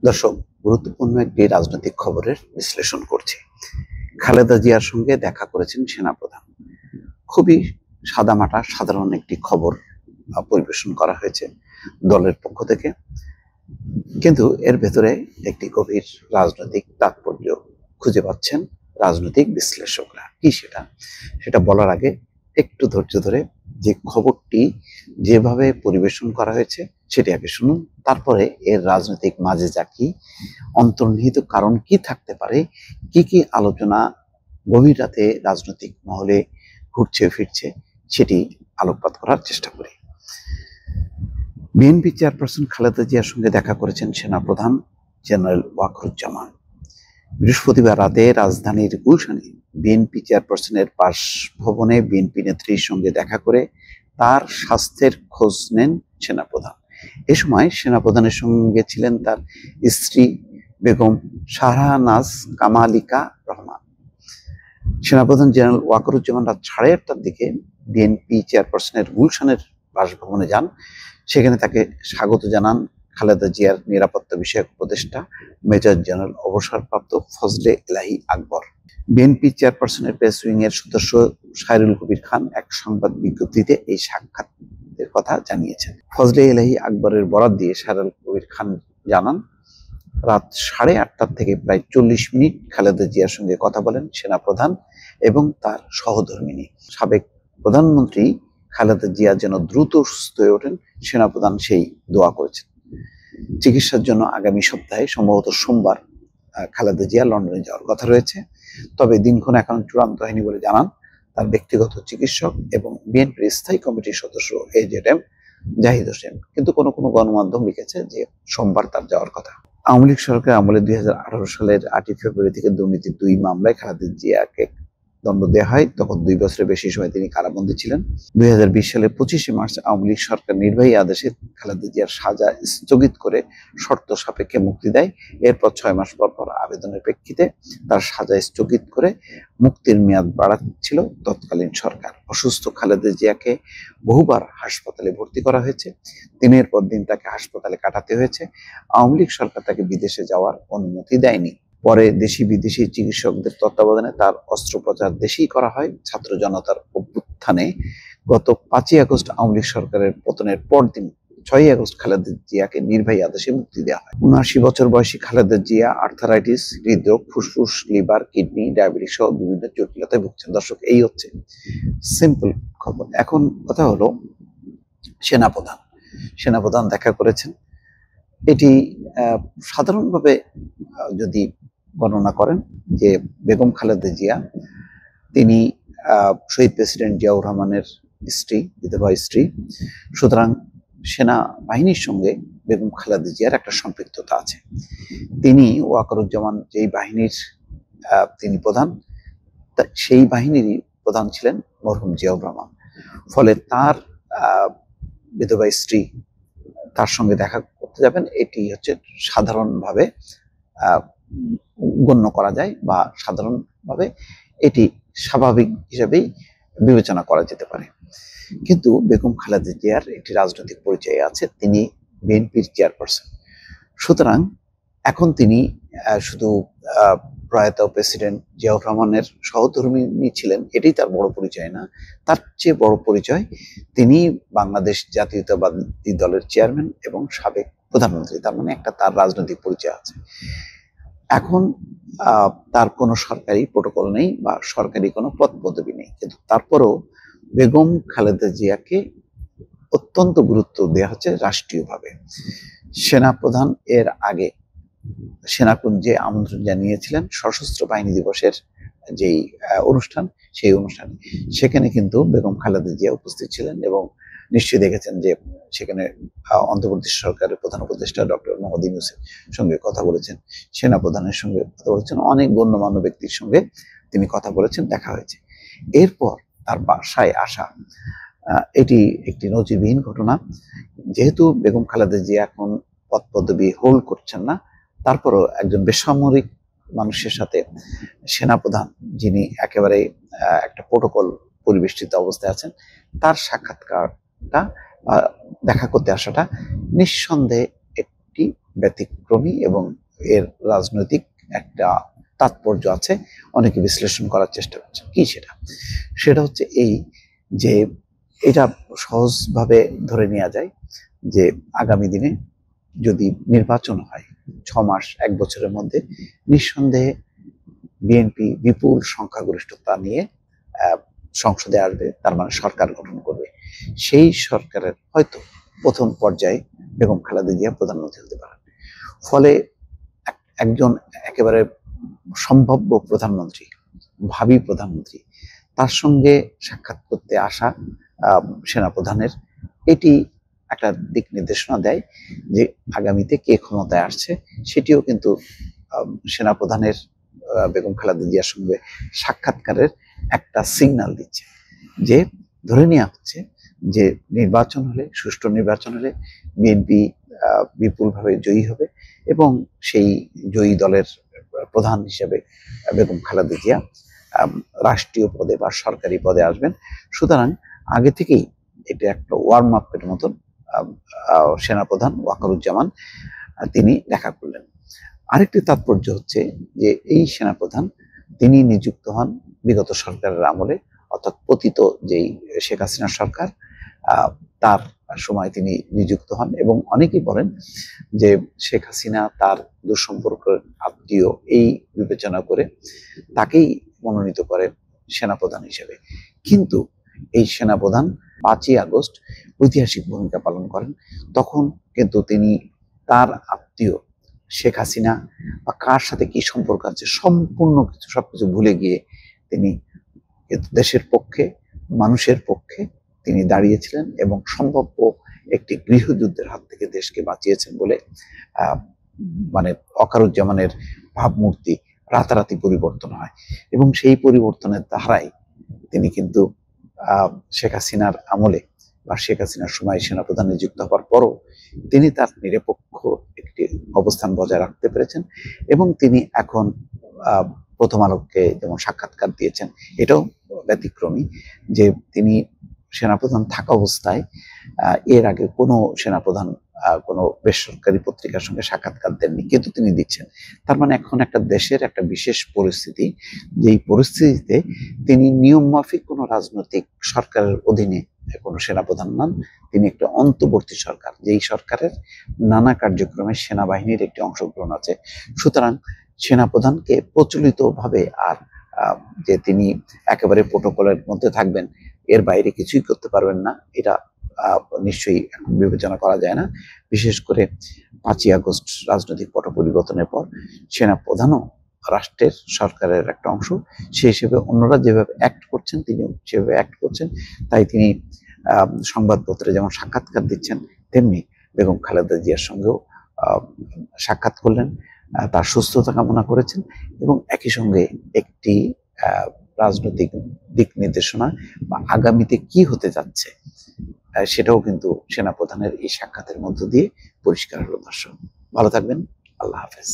দর্শক, গুরুত্বপূর্ণ একটি রাজনৈতিক খবরের বিশ্লেষণ করছি। খালেদা জিয়ার সঙ্গে দেখা করেছেন সেনাপ্রধান। খুবই সাদামাটা সাধারণ একটি খবর পরিবেশন করা হয়েছে দলের পক্ষ থেকে, কিন্তু এর ভেতরে একটি গভীর রাজনৈতিক তাৎপর্য খুঁজে পাচ্ছেন রাজনৈতিক বিশ্লেষকরা। কি সেটা বলার আগে একটু ধৈর্য ধরে যে খবরটি যেভাবে পরিবেশন করা হয়েছে সেটি আগে শুনুন, তারপরে এর রাজনৈতিক মাজেজা কি, অন্তর্নিহিত কারণ কি থাকতে পারে, কি কি আলোচনা গভীর রাতে রাজনৈতিক মহলে ঘুরছে ফিরছে সেটি আলোকপাত করার চেষ্টা করি। বিএনপি চেয়ারপারসন খালেদা জিয়ার সঙ্গে দেখা করেছেন সেনাপ্রধান জেনারেল ওয়াকারুজ্জামান। বৃহস্পতিবার রাতে রাজধানীর গুলশানে বিএনপি চেয়ারপারসনের বাসভবনে বিএনপি নেত্রীর সঙ্গে দেখা করে তার স্বাস্থ্যের খোঁজ নেন সেনাপ্রধান। এ সময় সেনাপ্রধানের সঙ্গে ছিলেন তার স্ত্রী বেগম শাহনাজ কামালিকা রহমান। সেনাপ্রধান জেনারেল ওয়াকারুজ্জামান রাত 8:30টার দিকে বিএনপি চেয়ারপারসনের গুলশানের বাসভবনে যান। সেখানে তাকে স্বাগত জানান খালেদা জিয়ার নিরাপত্তা বিষয়ক উপদেষ্টা মেজর জেনারেল অবসরপ্রাপ্ত ফজলে এলাহি আকবর। বিএনপি চেয়ারপারসনের প্রেস উইং এর সদস্য সাইরুল কবির খান এক সংবাদ বিজ্ঞপ্তিতে এই সাক্ষাতের কথা জানিয়েছেন। ফজলে এলাহি আকবরের বরাত দিয়ে সাইরুল কবির খান জানান, রাত 8:30 থেকে প্রায় 40 মিনিট খালেদা জিয়ার সঙ্গে কথা বলেন সেনাপ্রধান এবং তার সহধর্মিণী। সাবেক প্রধানমন্ত্রী খালেদা জিয়া যেন দ্রুত সুস্থ হয়ে ওঠেন সেনাপ্রধান সেই দোয়া করেছেন। চিকিৎসার জন্য আগামী সপ্তাহে সম্ভবত সোমবার খালেদা জিয়া লন্ডনে যাওয়ার কথা রয়েছে। তবে দিনক্ষণ এখন চূড়ান্ত হয়নি বলে জানান তার ব্যক্তিগত চিকিৎসক এবং বিএনপির স্থায়ী কমিটির সদস্য এজেডএম জাহিদ হোসেন। কিন্তু কোনো কোনো গণমাধ্যম লিখেছে যে সোমবার তার যাওয়ার কথা। আওয়ামী লীগ সরকার আমলে 2018 সালের 8 ফেব্রুয়ারি থেকে দুর্নীতির 2 মামলায় খালেদা জিয়াকে দণ্ড দেওয়া হয়। তখন 2 বছরের বেশি সময় তিনি কারাবন্দী ছিলেন। 2020 সালের 25শে মার্চ আওয়ামী লীগ সরকার নির্বাহী আদেশে খালেদা জিয়ার সাজা স্থগিত করে শর্ত সাপেক্ষে মুক্তি দেয়। এরপর 6 মাস পর আবেদনের প্রেক্ষিতে তার সাজা স্থগিত করে মুক্তির মেয়াদ বাড়াচ্ছিল তৎকালীন সরকার। অসুস্থ খালেদা জিয়াকে বহুবার হাসপাতালে ভর্তি করা হয়েছে। দিনের পর দিন তাকে হাসপাতালে কাটাতে হয়েছে। আওয়ামী লীগ সরকার তাকে বিদেশে যাওয়ার অনুমতি দেয়নি। পরে দেশি বিদেশি চিকিৎসকদের তত্ত্বাবধানে তার অস্ত্রোপচার দেশেই করা হয়। ছাত্র জনতার অভ্যুত্থানে গত 5ই আগস্ট আওয়ামী লীগ সরকারের পতনের পরদিন 6ই আগস্ট খালেদা জিয়াকে নির্বাহী আদেশে মুক্তি দেওয়া হয়। 79 বছর বয়সী খালেদা জিয়া আর্থারাইটিস, হৃদরোগ, ফুসফুস, লিভার, কিডনি, ডায়াবেটিস সহ বিভিন্ন জটিলতায় ভুগছেন। দর্শক, এই হচ্ছে সিম্পল খবর। এখন কথা হলো সেনাপ্রধান দেখা করেছেন। এটি সাধারণভাবে যদি গণনা করেন যে বেগম খালেদা জিয়া তিনি শহীদ প্রেসিডেন্ট জিয়াউর রহমানের স্ত্রী, বিধবা স্ত্রী, সুতরাং সেনাবাহিনীর সঙ্গে বেগম খালেদা জিয়ার একটা সম্পৃক্ততা আছে। তিনি ওয়াকারুজ্জামান যেই বাহিনীর তিনি প্রধান, সেই বাহিনীরই প্রধান ছিলেন মরহুম জিয়াউর রহমান। ফলে তার বিধবা স্ত্রী তার সঙ্গে দেখা করতে যাবেন, এটি হচ্ছে সাধারণভাবে গণ্য করা যায় বা সাধারণভাবে এটি স্বাভাবিক হিসেবেই বিবেচনা করা যেতে পারে। কিন্তু বেগম খালেদা জিয়ার একটি রাজনৈতিক পরিচয় আছে, তিনি বিএনপির চেয়ারপারসন। সুতরাং এখন তিনি শুধু প্রয়াত প্রেসিডেন্ট জিয়াউর রহমানের সহধর্মিণী ছিলেন, এটাই তার বড় পরিচয় না। তার চেয়ে বড় পরিচয় তিনি বাংলাদেশ জাতীয়তাবাদী দলের চেয়ারম্যান এবং সাবেক প্রধানমন্ত্রী। তার মানে একটা তার রাজনৈতিক পরিচয় আছে। এখন তার কোনো সরকারি প্রোটোকল নেই বা সরকারি কোনো পদ পদবি নেই, কিন্তু তারপরও বেগম খালেদা জিয়াকে অত্যন্ত গুরুত্ব দেওয়া হচ্ছে রাষ্ট্রীয়ভাবে। সেনাপ্রধান এর আগে সেনাকুঞ্জে আমন্ত্রণ জানিয়েছিলেন সশস্ত্র বাহিনী দিবসের যেই অনুষ্ঠান, সেই অনুষ্ঠানে সেখানে কিন্তু বেগম খালেদা জিয়া উপস্থিত ছিলেন এবং নিশ্চয়ই দেখেছেন যে সেখানে অন্তর্বর্তী সরকারের প্রধান উপদেষ্টা ডক্টর মোহাম্মদ ইউনূসের সঙ্গে কথা বলেছেন, সেনাপ্রধানের সঙ্গে কথা বলেছেন, অনেক গণ্যমান্য ব্যক্তির সঙ্গে তিনি কথা বলেছেন, দেখা হয়েছে। এরপর তার বাসায় আসা এটি একটি নজিরবিহীন ঘটনা। যেহেতু বেগম খালেদা জিয়া এখন পদ পদবি হোল্ড করছেন না, তারপরও একজন বেসামরিক মানুষের সাথে সেনাপ্রধান, যিনি একেবারে একটা প্রোটোকল পরিবেষ্টিত অবস্থায় আছেন, তার সাক্ষাৎকারটা দেখা করতে আসাটা নিঃসন্দেহে একটি ব্যতিক্রমী এবং এর রাজনৈতিক একটা তাৎপর্য আছে। অনেকে বিশ্লেষণ করার চেষ্টা করছে। কি সেটা হচ্ছে এই যে এটা সহজভাবে ধরে নেওয়া যায় যে আগামী দিনে যদি নির্বাচন হয় 6 মাস 1 বছরের মধ্যে, নিঃসন্দেহে বিএনপি বিপুল সংখ্যাগরিষ্ঠতা নিয়ে সংসদে আসবে, তার মানে সরকার গঠন করবে। সেই সরকারের হয়তো প্রথম পর্যায়ে বেগম খালেদা জিয়া প্রধানমন্ত্রী হতে পারেন। ফলে একজন একেবারে সম্ভাব্য প্রধানমন্ত্রী, ভাবী প্রধানমন্ত্রী, তার সঙ্গে সাক্ষাৎ করতে আসা সেনাপ্রধানের এটি একটা দিক নির্দেশনা দেয় যে আগামীতে কে ক্ষমতায় আসছে। সেটিও কিন্তু সেনাপ্রধানের বেগম খালেদা জিয়ার সঙ্গে সাক্ষাৎকারের একটা সিগন্যাল দিচ্ছে, যে ধরে নেওয়া হচ্ছে যে নির্বাচন হলে, সুষ্ঠু নির্বাচন হলে বিএনপি বিপুলভাবে জয়ী হবে এবং সেই জয়ী দলের প্রধান হিসেবে বেগম খালেদা জিয়া রাষ্ট্রীয় পদে বা সরকারি পদে আসবেন। সুতরাং আগে থেকেই এটা একটা ওয়ার্ম আপের মতন সেনাপ্রধান ওয়াকারুজ্জামান তিনি দেখা করলেন। আরেকটি তাৎপর্য হচ্ছে যে এই সেনাপ্রধান তিনি নিযুক্ত হন বিগত সরকারের আমলে, অর্থাৎ পতিত যেই শেখ হাসিনা সরকার, তার সময় তিনি নিযুক্ত হন। এবং অনেকেই বলেন যে শেখ হাসিনা তার দুঃসম্পর্কের আত্মীয় এই বিবেচনা করে তাকেই মনোনীত করে সেনাপ্রধান হিসেবে। কিন্তু এই সেনাপ্রধান 5ই আগস্ট ঐতিহাসিক ভূমিকা পালন করেন। তখন কিন্তু তিনি তার আত্মীয় শেখ হাসিনা বা কার সাথে কি সম্পর্ক আছে সম্পূর্ণ সবকিছু ভুলে গিয়ে তিনি দেশের পক্ষে, মানুষের পক্ষে তিনি দাঁড়িয়েছিলেন এবং সম্ভাব্য একটি গৃহযুদ্ধের হাত থেকে দেশকে বাঁচিয়েছেন বলে মানে ওয়াকারুজ্জামানের ভাবমূর্তি রাতারাতি পরিবর্তন হয়। এবং সেই পরিবর্তনের ধারায় তিনি কিন্তু শেখ হাসিনার আমলে বা শেখ হাসিনার সময় সেনাপ্রধান নিযুক্ত হওয়ার পরও তিনি তার নিরপেক্ষ একটি অবস্থান বজায় রাখতে পেরেছেন। এবং তিনি এখন প্রথম আলোকে যেমন সাক্ষাৎকার দিয়েছেন, এটাও ব্যতিক্রমী যে তিনি সেনাপ্রধান থাকা অবস্থায় এর আগে কোনো সেনাপ্রধান কোনো বেসরকারি পত্রিকার সঙ্গে সাক্ষাৎকার দেননি, কিন্তু তিনি দিচ্ছেন। তার মানে এখন একটা দেশের একটা বিশেষ পরিস্থিতি, যেই পরিস্থিতিতে তিনি নিয়ম মাফিক কোনো রাজনৈতিক সরকারের অধীনে কোনো সেনাপ্রধান নন, তিনি একটা অন্তর্বর্তী সরকার, যেই সরকারের নানা কার্যক্রমে সেনাবাহিনীর একটি অংশগ্রহণ আছে। সুতরাং সেনাপ্রধানকে প্রচলিতভাবে আর যে তিনি একেবারে প্রোটোকলের মধ্যে থাকবেন, এর বাইরে কিছুই করতে পারবেন না, এটা নিশ্চয়ই বিবেচনা করা যায় না। বিশেষ করে 5ই আগস্ট রাজনৈতিক পট পরিবর্তনের পর সেনাপ্রধানও রাষ্ট্রের সরকারের একটা অংশ, সেই হিসেবে অন্যরা যেভাবে অ্যাক্ট করছেন তিনিও সেভাবে অ্যাক্ট করছেন। তাই তিনি সংবাদপত্রে যেমন সাক্ষাৎকার দিচ্ছেন, তেমনি বেগম খালেদা জিয়ার সঙ্গেও সাক্ষাৎ করলেন, তার সুস্থতা কামনা করেছেন এবং একই সঙ্গে একটি রাজনৈতিক দিক নির্দেশনা বা আগামীতে কি হতে যাচ্ছে সেটাও কিন্তু সেনাপ্রধানের এই সাক্ষাতের মধ্য দিয়ে পরিষ্কার হলো। দর্শক ভালো থাকবেন, আল্লাহ হাফেজ।